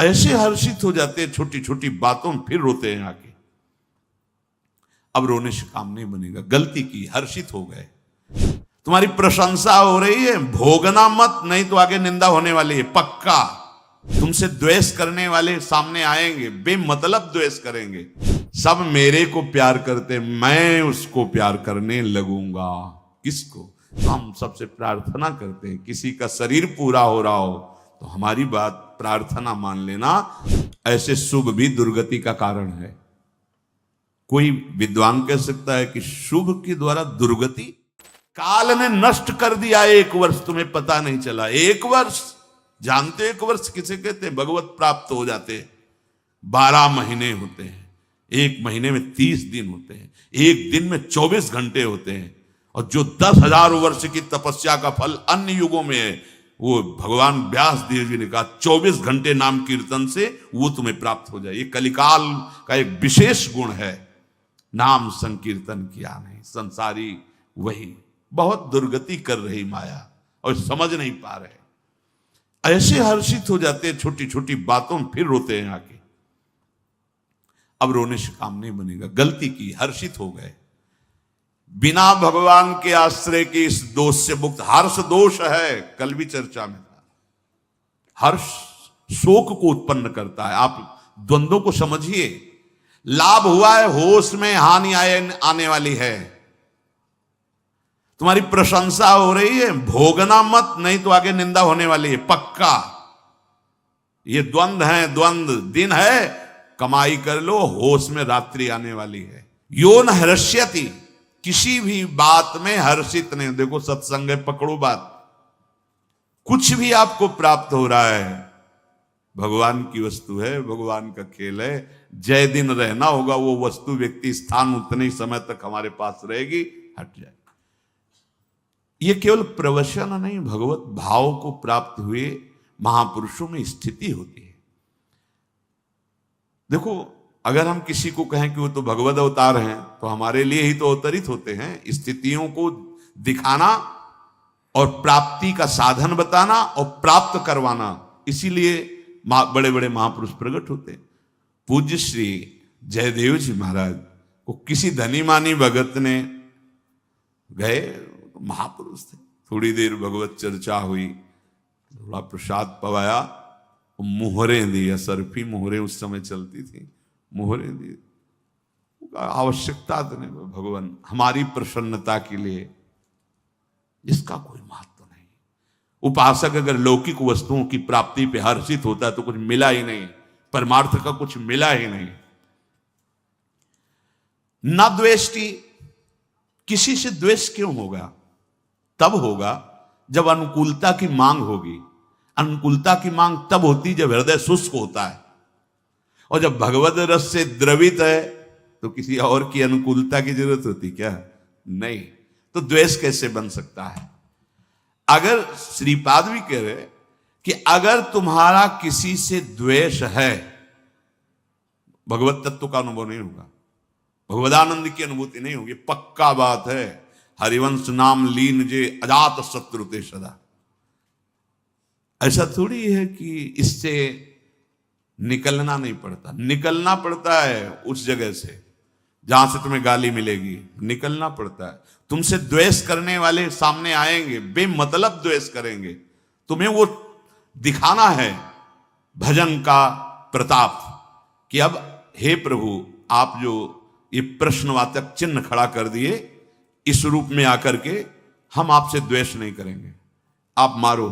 ऐसे हर्षित हो जाते हैं छोटी छोटी बातों में, फिर रोते हैं आके। अब रोने से काम नहीं बनेगा, गलती की, हर्षित हो गए, तुम्हारी प्रशंसा हो रही है, भोगना मत, नहीं तो आगे निंदा होने वाली है पक्का। तुमसे द्वेष करने वाले सामने आएंगे, बेमतलब द्वेष करेंगे। सब मेरे को प्यार करते, मैं उसको प्यार करने लगूंगा। किसको? हम सबसे प्रार्थना करते हैं, किसी का शरीर पूरा हो रहा हो तो हमारी बात प्रार्थना मान लेना। ऐसे शुभ भी दुर्गति का कारण है। कोई विद्वान कह सकता है कि शुभ के द्वारा दुर्गति, काल ने नष्ट कर दिया 1 वर्ष, तुम्हें पता नहीं चला। 1 वर्ष जानते, 1 वर्ष किसे कहते हैं? भगवत प्राप्त हो जाते 12 महीने होते हैं, 1 महीने में 30 दिन होते हैं, 1 दिन में 24 घंटे होते हैं। और जो 10,000 वर्ष की तपस्या का फल अन्य युगों में है, वो भगवान व्यास देव जी ने कहा 24 घंटे नाम कीर्तन से वो तुम्हें प्राप्त हो जाए। ये कलिकाल का एक विशेष गुण है, नाम संकीर्तन किया नहीं। संसारी वही बहुत दुर्गति कर रही माया और समझ नहीं पा रहे। ऐसे हर्षित हो जाते हैं छोटी छोटी बातों में, फिर रोते हैं आके। अब रोने से काम नहीं बनेगा, गलती की, हर्षित हो गए। बिना भगवान के आश्रय के इस दोष से मुक्त, हर्ष दोष है, कल भी चर्चा में था। हर्ष शोक को उत्पन्न करता है। आप द्वंद्वों को समझिए। लाभ हुआ है, होश में हानि आने वाली है। तुम्हारी प्रशंसा हो रही है, भोगना मत, नहीं तो आगे निंदा होने वाली है पक्का। ये द्वंद्व है, द्वंद्व दिन है, कमाई कर लो, होश में रात्रि आने वाली है। यो न हर्ष्यति, किसी भी बात में हर्षित नहीं। देखो सत्संग है, पकड़ो बात। कुछ भी आपको प्राप्त हो रहा है, भगवान की वस्तु है, भगवान का खेल है। जय दिन रहना होगा, वो वस्तु, व्यक्ति, स्थान उतने ही समय तक हमारे पास रहेगी, हट जाए। ये केवल प्रवचन नहीं, भगवत भाव को प्राप्त हुए महापुरुषों में स्थिति होती है। देखो, अगर हम किसी को कहें कि वो तो भगवत अवतार हैं, तो हमारे लिए ही तो अवतरित होते हैं। स्थितियों को दिखाना और प्राप्ति का साधन बताना और प्राप्त करवाना, इसीलिए बड़े बड़े महापुरुष प्रकट होते हैं। पूज्य श्री जयदेव जी महाराज को किसी धनी मानी भगत ने गए, महापुरुष थे, थोड़ी देर भगवत चर्चा हुई, थोड़ा प्रसाद पवाया, मोहरें दी, असरफी मोहरें उस समय चलती थी, मोहरें दी। आवश्यकता तो नहीं, भगवान हमारी प्रसन्नता के लिए, इसका कोई महत्व नहीं। उपासक अगर लौकिक वस्तुओं की प्राप्ति पे हर्षित होता है तो कुछ मिला ही नहीं, परमार्थ का कुछ मिला ही नहीं। न द्वेष्टि, किसी से द्वेष क्यों होगा? तब होगा जब अनुकूलता की मांग होगी। अनुकूलता की मांग तब होती जब हृदय शुष्क होता है, और जब भगवत रस से द्रवित है तो किसी और की अनुकूलता की जरूरत होती क्या? नहीं। तो द्वेष कैसे बन सकता है? अगर श्रीपाद भी कह रहे कि अगर तुम्हारा किसी से द्वेष है, भगवत तत्व का अनुभव नहीं होगा, भगवदानंद की अनुभूति नहीं होगी, पक्का बात है। हरिवंश नाम लीन जे अजात शत्रु ते सदा। ऐसा थोड़ी है कि इससे निकलना नहीं पड़ता, निकलना पड़ता है उस जगह से जहां से तुम्हें गाली मिलेगी, निकलना पड़ता है। तुमसे द्वेष करने वाले सामने आएंगे, बेमतलब द्वेष करेंगे, तुम्हें वो दिखाना है भजन का प्रताप कि अब हे प्रभु, आप जो ये प्रश्नवाचक चिन्ह खड़ा कर दिए, इस रूप में आकर के हम आपसे द्वेष नहीं करेंगे। आप मारो,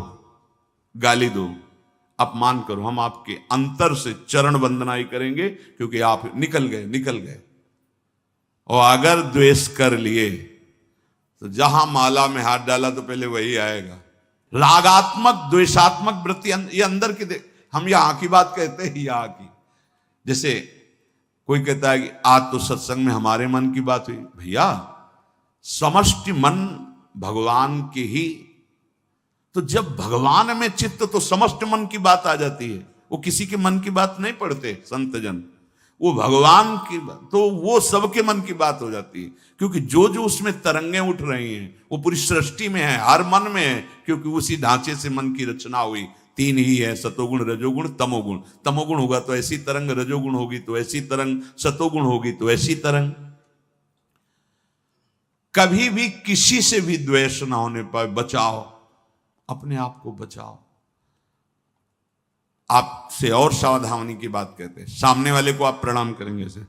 गाली दो, अपमान करो, हम आपके अंतर से चरण वंदना ही करेंगे, क्योंकि आप निकल गए। और अगर द्वेष कर लिए तो जहां माला में हाथ डाला तो पहले वही आएगा। रागात्मक द्वेषात्मक वृत्ति ये अंदर की, हम यहां की बात कहते हैं, यहां की। जैसे कोई कहता है कि आज तो सत्संग में हमारे मन की बात हुई। भैया, समष्टि मन भगवान के ही, तो जब भगवान में चित्त तो समस्त मन की बात आ जाती है। वो किसी के मन की बात नहीं पढ़ते संत जन, वो भगवान की बात, तो वो सबके मन की बात हो जाती है। क्योंकि जो जो उसमें तरंगें उठ रही हैं वो पूरी सृष्टि में है, हर मन में है, क्योंकि उसी ढांचे से मन की रचना हुई। तीन ही है, सतोगुण रजोगुण तमोगुण। तमोगुण होगा तो ऐसी तरंग, रजोगुण होगी तो ऐसी तरंग, सतोगुण होगी तो ऐसी तरंग। कभी भी किसी से भी द्वेष ना होने पाए, बचाओ अपने आप को, बचाओ। आपसे और सावधानी की बात कहते हैं, सामने वाले को आप प्रणाम करेंगे ऐसे,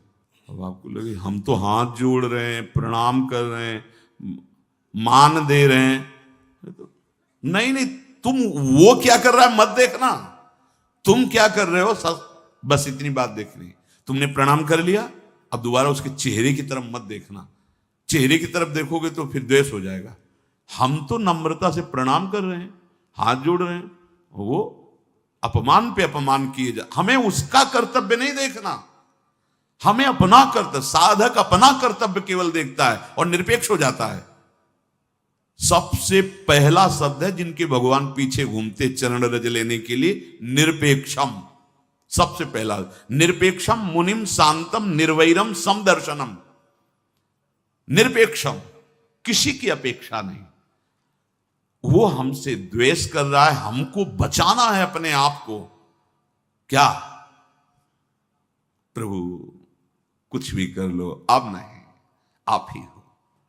अब आपको लगे हम तो हाथ जोड़ रहे हैं, प्रणाम कर रहे हैं, मान दे रहे हैं, तो नहीं नहीं, तुम वो क्या कर रहा है मत देखना, तुम क्या कर रहे हो सब, बस इतनी बात देखनी। तुमने प्रणाम कर लिया, अब दोबारा उसके चेहरे की तरफ मत देखना। चेहरे की तरफ देखोगे तो फिर द्वेष हो जाएगा। हम तो नम्रता से प्रणाम कर रहे हैं, हाथ जोड़ रहे हैं, वो अपमान पे अपमान किए जा, हमें उसका कर्तव्य नहीं देखना, हमें अपना कर्तव्य, साधक अपना कर्तव्य केवल देखता है और निरपेक्ष हो जाता है। सबसे पहला शब्द है जिनके भगवान पीछे घूमते चरण रज लेने के लिए, निरपेक्षम। सबसे पहला निरपेक्षम मुनिम शांतम निर्वैरम समदर्शनम। निरपेक्षम, किसी की अपेक्षा नहीं। वो हमसे द्वेष कर रहा है, हमको बचाना है अपने आप को। क्या प्रभु कुछ भी कर लो, अब नहीं, आप ही हो।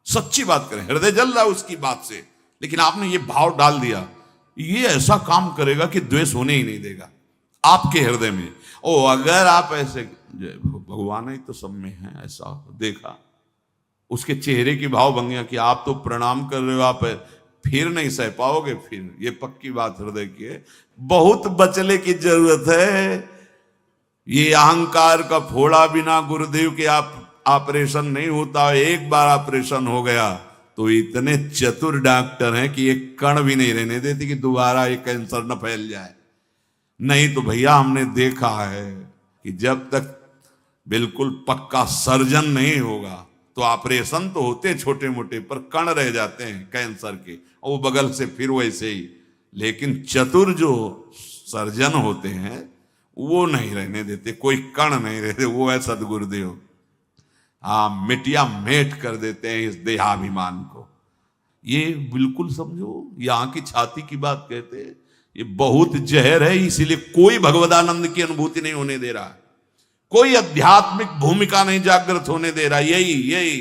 सच्ची बात करें, हृदय जल रहा है उसकी बात से, लेकिन आपने ये भाव डाल दिया, ये ऐसा काम करेगा कि द्वेष होने ही नहीं देगा आपके हृदय में। ओ अगर आप ऐसे, भगवान ही तो सब में है, ऐसा देखा उसके चेहरे की भाव भंगिया कि आप तो प्रणाम कर रहे हो, आप फिर नहीं सह पाओगे, फिर ये पक्की बात हृदय की है। बहुत बचने की जरूरत है। ये अहंकार का फोड़ा बिना गुरुदेव के आप ऑपरेशन नहीं होता। एक बार ऑपरेशन हो गया तो इतने चतुर डॉक्टर हैं कि एक कण भी नहीं रहने देती कि दोबारा ये कैंसर न फैल जाए। नहीं तो भैया हमने देखा है कि जब तक बिल्कुल पक्का सर्जन नहीं होगा तो ऑपरेशन तो होते छोटे मोटे, पर कण रह जाते हैं कैंसर के, और वो बगल से फिर वैसे ही। लेकिन चतुर जो सर्जन होते हैं वो नहीं रहने देते, कोई कण नहीं रहते। वो है सदगुरुदेव। हाँ, मिटिया मेट कर देते हैं इस देहाभिमान को। ये बिल्कुल समझो, यहाँ की छाती की बात कहते हैं, ये बहुत जहर है। इसीलिए कोई भगवदानंद की अनुभूति नहीं होने दे रहा, कोई आध्यात्मिक भूमिका नहीं जागृत होने दे रहा। यही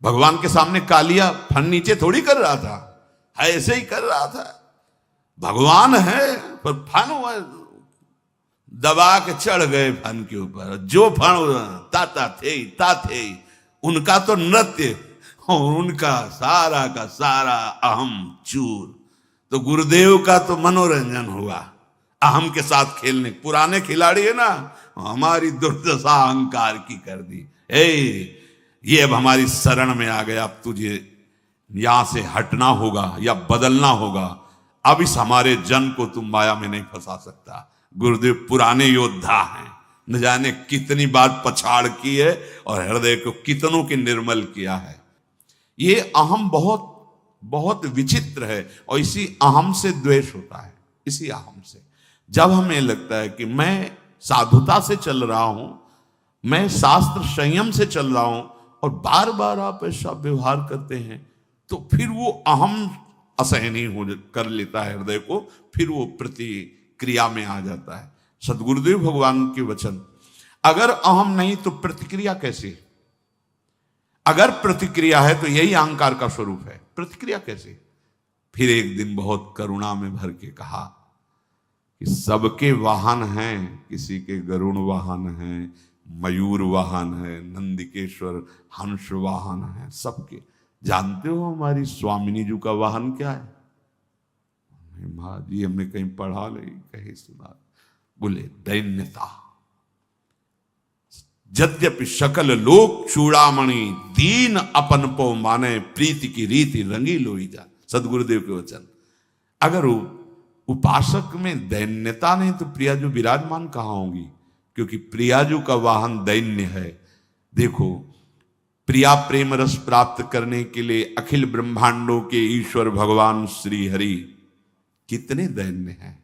भगवान के सामने कालिया फन नीचे थोड़ी कर रहा था, ऐसे ही कर रहा था। भगवान है पर फन हुआ, दबा के चढ़ गए फन के ऊपर। जो फन ताता थे उनका तो नृत्य, उनका सारा का सारा अहम चूर। तो गुरुदेव का तो मनोरंजन हुआ, अहम के साथ खेलने। पुराने खिलाड़ी है ना, हमारी दुर्दशा अहंकार की कर दी। ये अब हमारी शरण में आ गया, अब तुझे यहां से हटना होगा या बदलना होगा। अब इस हमारे जन को तुम माया में नहीं फंसा सकता। गुरुदेव पुराने योद्धा हैं, न जाने कितनी बार पछाड़ की है और हृदय को कितनों के निर्मल किया है। ये अहम बहुत बहुत विचित्र है, और इसी अहम से द्वेष होता है। इसी अहम से जब हमें लगता है कि मैं साधुता से चल रहा हूं, मैं शास्त्र संयम से चल रहा हूं, और बार बार आप ऐसा व्यवहार करते हैं, तो फिर वो अहम असहनीय हो कर लेता है हृदय को, फिर वो प्रतिक्रिया में आ जाता है। सदगुरुदेव भगवान के वचन, अगर अहम नहीं तो प्रतिक्रिया कैसे? अगर प्रतिक्रिया है तो यही अहंकार का स्वरूप है। प्रतिक्रिया कैसे? फिर एक दिन बहुत करुणा में भर के कहा कि सबके वाहन हैं, किसी के गरुण वाहन हैं, मयूर वाहन है, नंदिकेश्वर हंस वाहन है, सबके। जानते हो हमारी स्वामिनी जी का वाहन क्या है? माँ जी हमने कहीं पढ़ा नहीं, कहीं सुना। बोले दैन्यता। यद्यपि सकल लोक चूड़ामणि, दीन अपन पो माने, प्रीति की रीति रंगी लोई जा। सदगुरुदेव के वचन। अगर उपासक में दैन्यता नहीं तो प्रियाजू विराजमान कहां होंगी? क्योंकि प्रियाजू का वाहन दैन्य है। देखो, प्रिया प्रेम रस प्राप्त करने के लिए अखिल ब्रह्मांडों के ईश्वर भगवान श्री हरि कितने दैन्य हैं,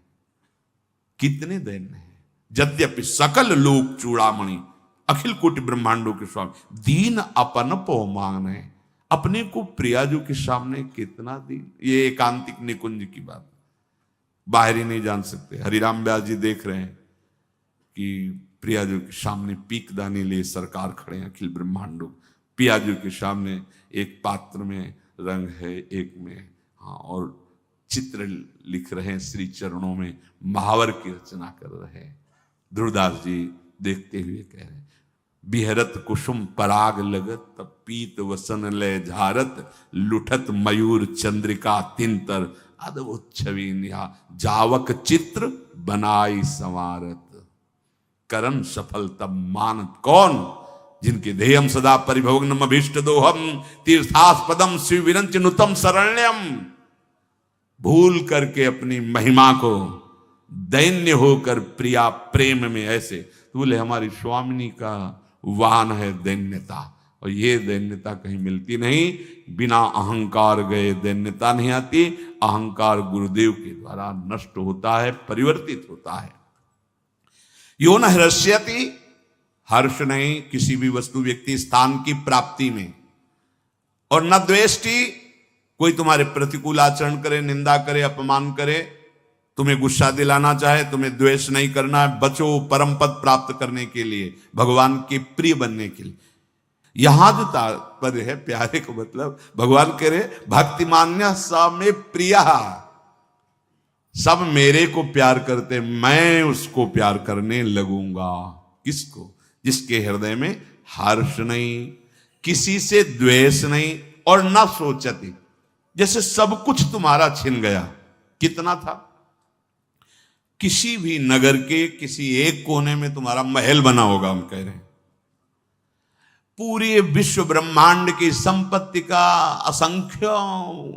कितने दैन्य हैं। यद्यपि सकल लोक चूड़ामणि, अखिल कोटि ब्रह्मांडों के स्वामी, दीन अपन पो माने, अपने को प्रियाजू के सामने कितना दीन। ये एकांतिक निकुंज की बात। बाहर ही नहीं जान सकते। हरिराम व्यास जी देख रहे हैं कि प्रियाजू के सामने पीकदानी लिए सरकार खड़े हैं, अखिल ब्रह्मांडो। प्रियाजू के सामने एक पात्र में रंग है, एक में हाँ, और चित्र लिख रहे हैं, श्री चरणों में महावर की रचना कर रहे हैं। ध्रुवदास जी देखते हुए कह रहे हैं, बिहरत कुसुम पराग लगत, पीत वसन लय झारत, लुठत मयूर चंद्रिका तिंतर, अद्भुत छवि निहा, जावक चित्र बनाई संवारत, करन सफल तब मानत कौन, जिनके देयम सदा परिभोग्नम अभीष्ट दोहम, तीर्थास्पदम शिव विरंच नुतम शरण्यम। भूल करके अपनी महिमा को दैन्य होकर प्रिया प्रेम में ऐसे, तो बोले हमारी स्वामिनी का वाहन है दैन्यता, और ये दैन्यता कहीं मिलती नहीं। बिना अहंकार गए दैन्यता नहीं आती। अहंकार गुरुदेव के द्वारा नष्ट होता है, परिवर्तित होता है। यो न हृष्यति, हर्ष नहीं किसी भी वस्तु व्यक्ति स्थान की प्राप्ति में, और न द्वेष्टि, कोई तुम्हारे प्रतिकूल आचरण करे, निंदा करे, अपमान करे, तुम्हें गुस्सा दिलाना चाहे, तुम्हें द्वेष नहीं करना है। बचो परम पद प्राप्त करने के लिए, भगवान के प्रिय बनने के लिए। यहां जो तात्पर्य है प्यारे को, मतलब भगवान कह रहे भक्तिमान्य स में प्रिया, सब मेरे को प्यार करते, मैं उसको प्यार करने लगूंगा। किसको? जिसके हृदय में हर्ष नहीं, किसी से द्वेष नहीं, और न सोचती। जैसे सब कुछ तुम्हारा छिन गया, कितना था, किसी भी नगर के किसी एक कोने में तुम्हारा महल बना होगा, हम कह रहे हैं। पूरे विश्व ब्रह्मांड की संपत्ति का असंख्य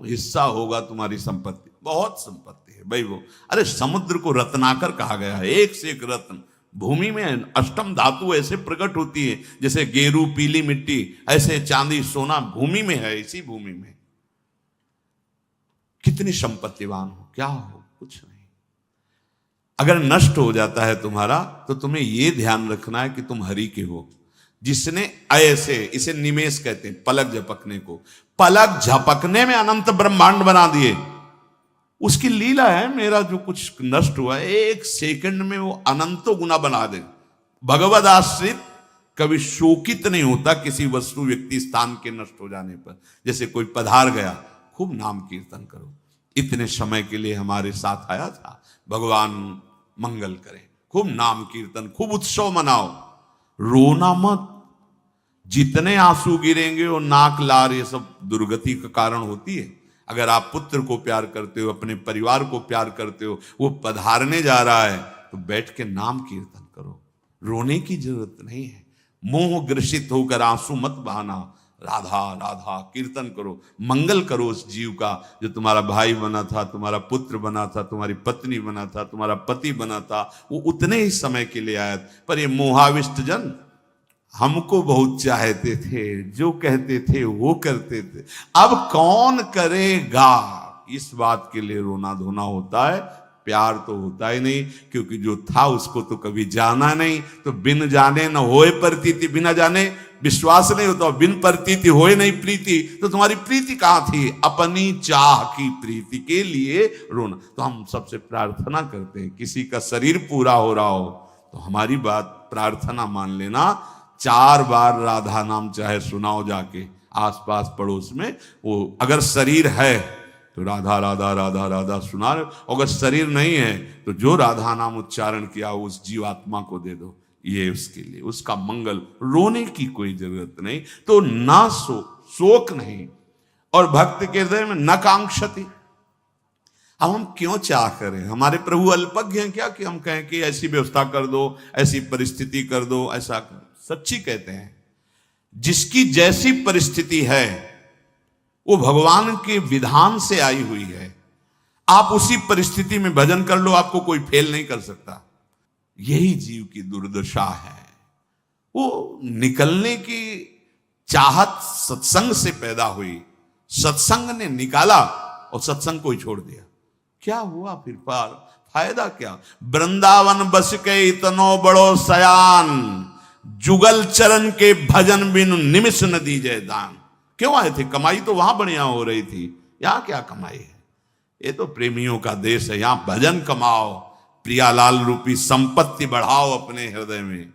हिस्सा होगा तुम्हारी संपत्ति, बहुत संपत्ति है भाई वो। अरे समुद्र को रत्नाकर कहा गया है, एक से एक रत्न। भूमि में अष्टम धातु ऐसे प्रकट होती है, जैसे गेरू पीली मिट्टी, ऐसे चांदी सोना भूमि में है। इसी भूमि में कितनी संपत्तिवान हो, क्या हो, कुछ नहीं। अगर नष्ट हो जाता है तुम्हारा, तो तुम्हें यह ध्यान रखना है कि तुम हरि के हो। जिसने ऐसे, इसे निमेष कहते हैं, पलक झपकने को, पलक झपकने में अनंत ब्रह्मांड बना दिए, उसकी लीला है। मेरा जो कुछ नष्ट हुआ है, एक सेकंड में वो अनंतों गुना बना दे। भगवद आश्रित कभी शोकित नहीं होता किसी वस्तु व्यक्ति स्थान के नष्ट हो जाने पर। जैसे कोई पधार गया, खूब नाम कीर्तन करो, इतने समय के लिए हमारे साथ आया था, भगवान मंगल करें, खूब नाम कीर्तन, खूब उत्सव मनाओ, रोना मत। जितने आंसू गिरेंगे वो नाक लार ये सब दुर्गति का कारण होती है। अगर आप पुत्र को प्यार करते हो, अपने परिवार को प्यार करते हो, वो पधारने जा रहा है, तो बैठ के नाम कीर्तन करो, रोने की जरूरत नहीं है। मोह ग्रसित होकर आंसू मत बहाना, राधा राधा कीर्तन करो, मंगल करो उस जीव का जो तुम्हारा भाई बना था, तुम्हारा पुत्र बना था, तुम्हारी पत्नी बना था, तुम्हारा पति बना था। वो उतने ही समय के लिए आया, पर ये मोहाविष्ट जन हमको बहुत चाहते थे, जो कहते थे वो करते थे, अब कौन करेगा। इस बात के लिए रोना धोना होता है, प्यार तो होता ही नहीं, क्योंकि जो था उसको तो कभी जाना नहीं। तो बिन जाने न होए प्रतीति, बिना जाने विश्वास नहीं होता, बिन प्रतीति होए नहीं प्रीति। तो तुम्हारी प्रीति कहां थी? अपनी चाह की प्रीति के लिए रोना। तो हम सबसे प्रार्थना करते हैं, किसी का शरीर पूरा हो रहा हो तो हमारी बात प्रार्थना मान लेना, 4 बार राधा नाम चाहे सुनाओ जाके आसपास पड़ोस में। वो अगर शरीर है तो राधा राधा राधा राधा सुना रहे, अगर शरीर नहीं है तो जो राधा नाम उच्चारण किया उस जीवात्मा को दे दो, ये उसके लिए, उसका मंगल। रोने की कोई जरूरत नहीं, तो ना शोक नहीं, और भक्त के हृदय में न कांक्षति। अब हम क्यों चाह करें? हमारे प्रभु अल्पज्ञ हैं क्या कि हम कहें कि ऐसी व्यवस्था कर दो, ऐसी परिस्थिति कर दो, ऐसा कर। सच्ची कहते हैं, जिसकी जैसी परिस्थिति है वो भगवान के विधान से आई हुई है। आप उसी परिस्थिति में भजन कर लो, आपको कोई फेल नहीं कर सकता। यही जीव की दुर्दशा है। वो निकलने की चाहत सत्संग से पैदा हुई, सत्संग ने निकाला और सत्संग को ही छोड़ दिया। क्या हुआ फिर? फायदा क्या? वृंदावन बस के इतनो बड़ो सयान, जुगल चरण के भजन बिनु निमिष न दीजे दान। क्यों आए थे? कमाई तो वहां बढ़िया हो रही थी, यहां क्या कमाई है? ये तो प्रेमियों का देश है, यहां भजन कमाओ, प्रियालाल रूपी संपत्ति बढ़ाओ अपने हृदय में।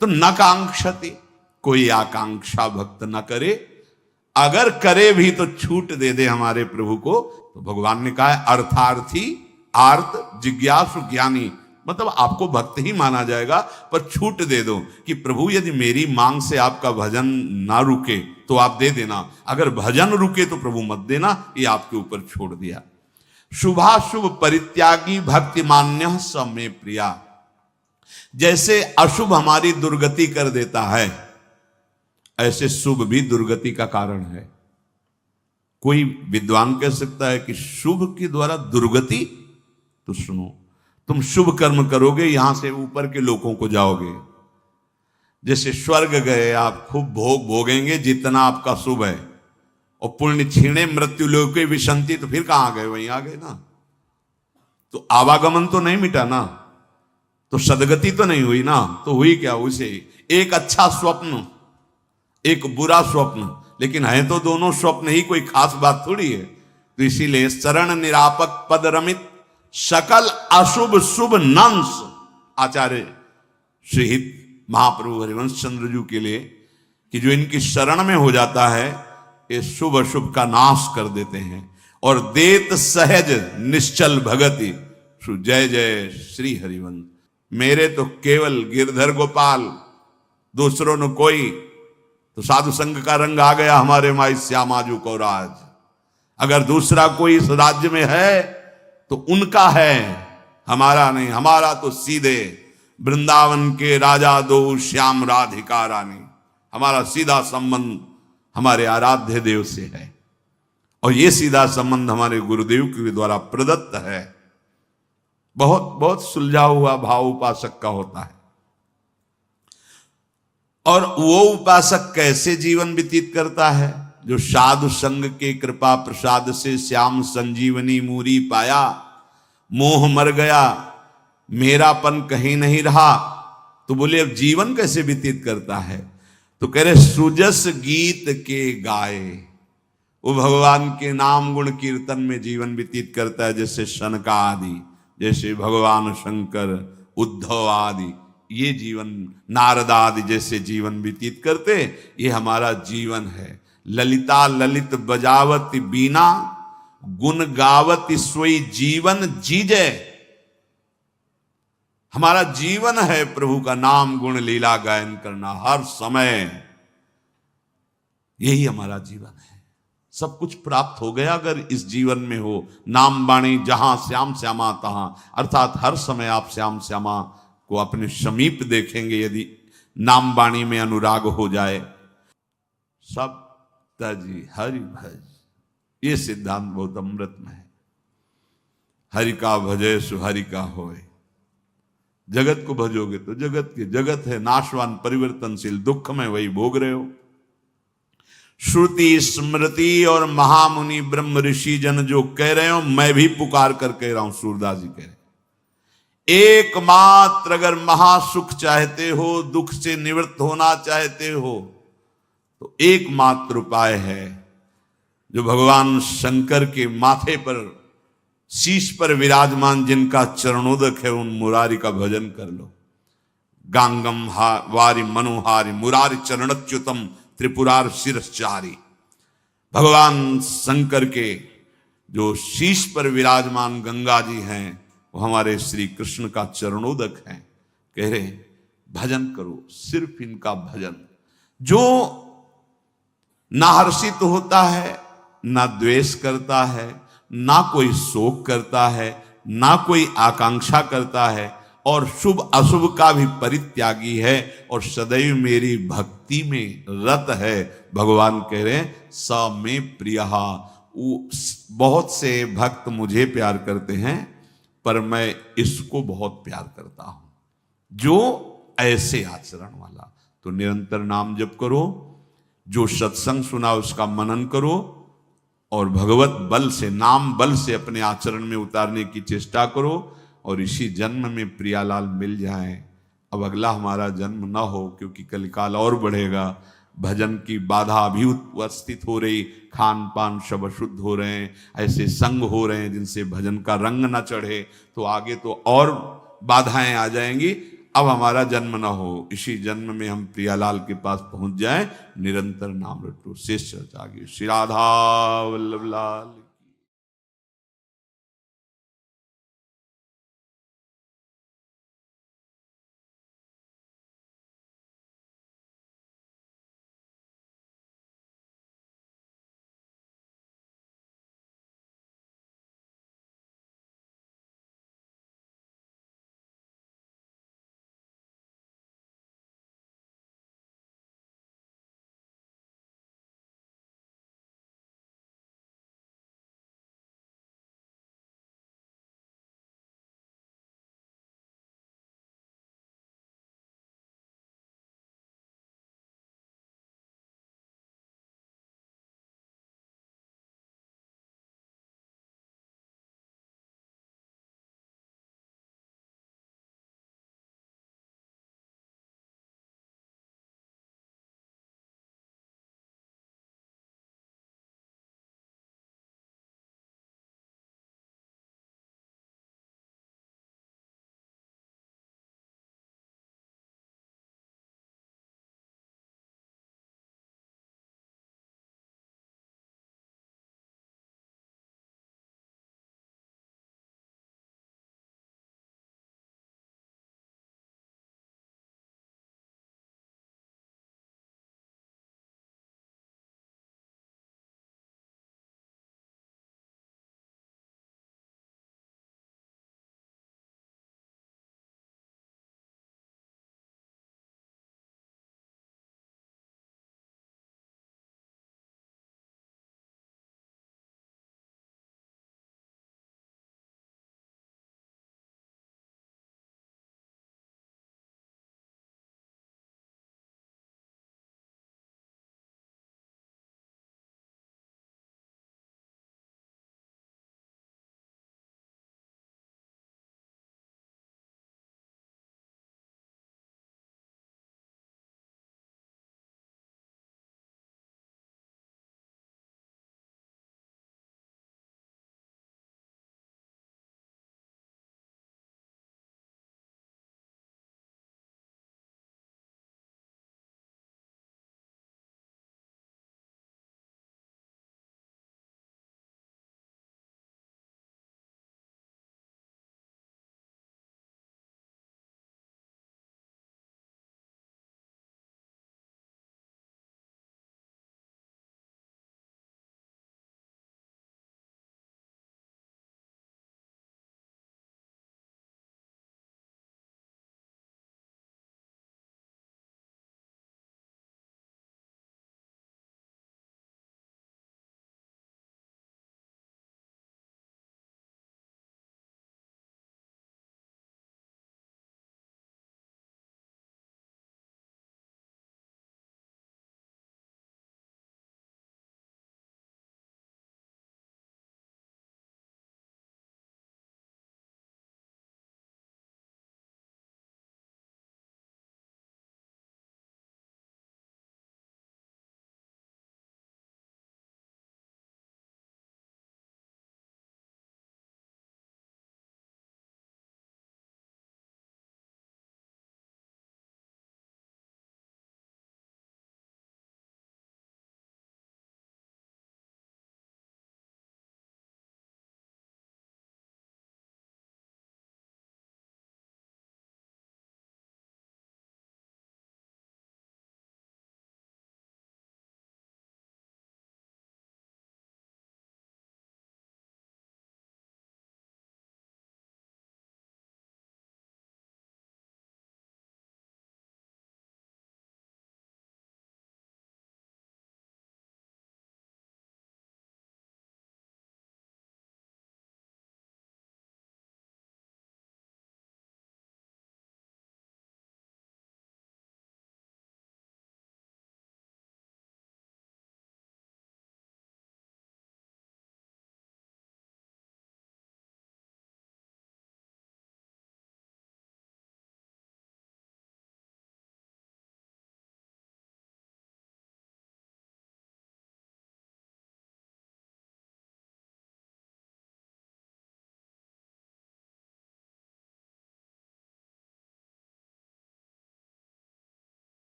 तो न कांक्षति, कोई आकांक्षा भक्त न करे, अगर करे भी तो छूट दे दे हमारे प्रभु को। तो भगवान ने कहा है अर्थार्थी आर्त जिज्ञासु ज्ञानी, मतलब आपको भक्त ही माना जाएगा, पर छूट दे दो कि प्रभु यदि मेरी मांग से आपका भजन ना रुके तो आप दे देना, अगर भजन रुके तो प्रभु मत देना, ये आपके ऊपर छोड़ दिया। शुभाशुभ परित्यागी भक्ति मान्य स में प्रिया, जैसे अशुभ हमारी दुर्गति कर देता है, ऐसे शुभ भी दुर्गति का कारण है। कोई विद्वान कह सकता है कि शुभ के द्वारा दुर्गति? तो सुनो, तुम शुभ कर्म करोगे, यहां से ऊपर के लोगों को जाओगे। जैसे स्वर्ग गए आप, खूब भोग भोगेंगे जितना आपका शुभ है, और पुण्य छीणे मृत्यु लोके विशंति, तो फिर कहां गए? वहीं आ गए ना। तो आवागमन तो नहीं मिटा ना, तो सदगति तो नहीं हुई ना। तो हुई क्या? उसे एक अच्छा स्वप्न, एक बुरा स्वप्न, लेकिन है तो दोनों स्वप्न ही, कोई खास बात थोड़ी है। तो इसीलिए शरण निरापक पद रमित सकल अशुभ शुभ नंस, आचार्य श्रीहित महाप्रभु हरिवंश चंद्र जी के लिए, कि जो इनकी शरण में हो जाता है ये शुभ अशुभ का नाश कर देते हैं। और देत सहज निश्चल भगति, जय जय श्री हरिवंश। मेरे तो केवल गिरधर गोपाल, दूसरों ने कोई, तो साधु संघ का रंग आ गया हमारे माई श्यामाजू को राज। अगर दूसरा कोई इस राज्य में है तो उनका है, हमारा नहीं। हमारा तो सीधे वृंदावन के राजा दो श्याम राधिका रानी, हमारा सीधा संबंध हमारे आराध्य देव से है। और ये सीधा संबंध हमारे गुरुदेव के द्वारा प्रदत्त है। बहुत बहुत सुलझा हुआ भाव उपासक का होता है। और वो उपासक कैसे जीवन व्यतीत करता है? जो साधु संग के कृपा प्रसाद से श्याम संजीवनी मूरी पाया, मोह मर गया, मेरापन कहीं नहीं रहा। तो बोले अब जीवन कैसे व्यतीत करता है? तो कह रहे सुजस गीत के गाए, वो भगवान के नाम गुण कीर्तन में जीवन व्यतीत करता है। जैसे शनका आदि, जैसे भगवान शंकर, उद्धव आदि, ये जीवन, नारद आदि जैसे जीवन व्यतीत करते, ये हमारा जीवन है। ललिता ललित बजावती बीना, गुण गावती सोई जीवन जीजे। हमारा जीवन है प्रभु का नाम गुण लीला गायन करना हर समय, यही हमारा जीवन है। सब कुछ प्राप्त हो गया अगर इस जीवन में हो। नाम बाणी जहां श्याम श्यामा तहां, अर्थात हर समय आप श्याम श्यामा को अपने समीप देखेंगे यदि नाम बाणी में अनुराग हो जाए। सब तजी हरि भज, ये सिद्धांत बहुत अमृत में है। हरि का भजे सु हरि का होए। जगत को भजोगे तो जगत के, जगत है नाशवान परिवर्तनशील, दुख में वही भोग रहे हो। श्रुति स्मृति और महामुनि ब्रह्म ऋषि जन जो कह रहे हो, मैं भी पुकार कर कह रहा हूं। सूरदास जी कह रहे एकमात्र अगर महासुख चाहते हो, दुख से निवृत्त होना चाहते हो, तो एकमात्र उपाय है जो भगवान शंकर के माथे पर, शीश पर विराजमान जिनका चरणोदक है, उन मुरारी का भजन कर लो। गांगम वारि मनोहारी मुरारी चरणच्युतम त्रिपुरार शिरश्चारी। भगवान शंकर के जो शीश पर विराजमान गंगा जी हैं, वो हमारे श्री कृष्ण का चरणोदक है। कह रहे भजन करो, सिर्फ इनका भजन। जो ना हर्षित होता है, ना द्वेष करता है, ना कोई शोक करता है, ना कोई आकांक्षा करता है, और शुभ अशुभ का भी परित्यागी है, और सदैव मेरी भक्ति में रत है। भगवान कह रहे हैं स में प्रियहा। बहुत से भक्त मुझे प्यार करते हैं, पर मैं इसको बहुत प्यार करता हूं, जो ऐसे आचरण वाला। तो निरंतर नाम जप करो, जो सत्संग सुना उसका मनन करो, और भगवत बल से, नाम बल से अपने आचरण में उतारने की चेष्टा करो। और इसी जन्म में प्रियालाल मिल जाए, अब अगला हमारा जन्म ना हो, क्योंकि कलिकाल और बढ़ेगा। भजन की बाधा भी उपस्थित हो रही, खान पान सब अशुद्ध हो रहे हैं, ऐसे संग हो रहे हैं जिनसे भजन का रंग न चढ़े, तो आगे तो और बाधाएं आ जाएंगी। अब हमारा जन्म न हो, इसी जन्म में हम प्रियालाल के पास पहुंच जाएं, निरंतर नाम रटो। शेष चर्चा आगे। श्री राधा वल्लभ लाल।